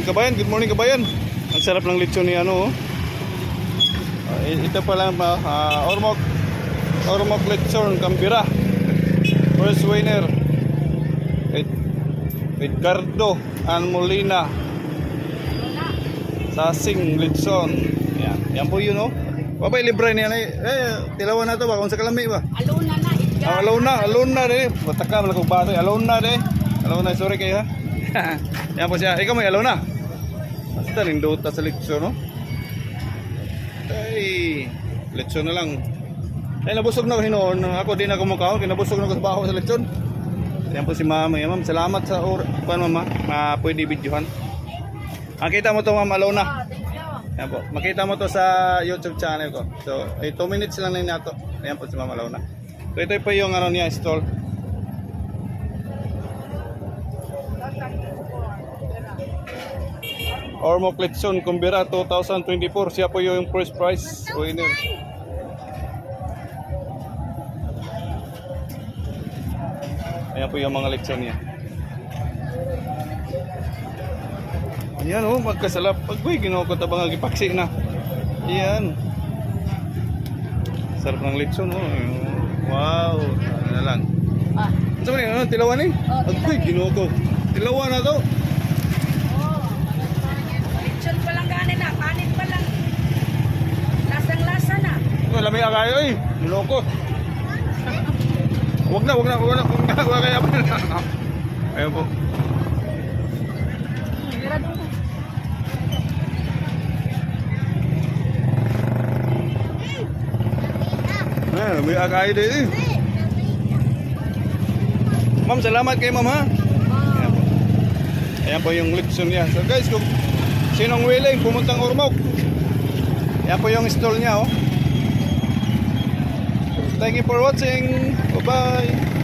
Ayan kabayan, good morning kabayan. Ang sarap ng lechon ni ano oh. Ito pa lang Ormoc lechon Cambira. First winner Edgardo and Molina Sasing lechon. Yan po yun oh. Babay libre niya tilawan na to ba kung sa kalami ba? Alona na. Alona rin. Pataka malakog bata. Alona rin. Alona, sorry kayo ha. Yan po siya. Ikaw may alona. Basta lindota sa lechon no. Ay, lechon na lang. Ay nabusog na ko hinoon. Ako din ako mukhaon. Kinabusog na ko sa baho sa lechon. Yan po si mama. Yan ma'am. Salamat sa kuan mama. Pwede videohan. Makita mo to ma'am Alona. Yan po. Makita mo to sa YouTube channel ko. So, 2 minutes lang na nato. Ayan po si Mama Launa. So, ito po yung ano niya, stall. Ormoc Lechon Cumbira 2024. Siya po yung first prize winner. Ayan po yung mga lechon niya. Yan oh, magkasalap. Pagboy, ginawa ko tabang agipaksi na. Yan. Sarap ng lechon oh. Wow. Ano na lang. Ano ba ano? Tilawan eh? Pagboy, ginawa ko. Tilawan na to. Lechon pa lang ganin na. Kanin pa lang. Lasang-lasa na. Lamig kayo eh. Niloko. Wag na. Wag kaya pa na. Ayun po. May agay din eh. Ma'am, salamat kay ma'am ha. Ayan po yung lechon niya. So guys, kung sinong willing pumuntang Ormoc, ayan po yung stall niya oh. Thank you for watching. Bye bye.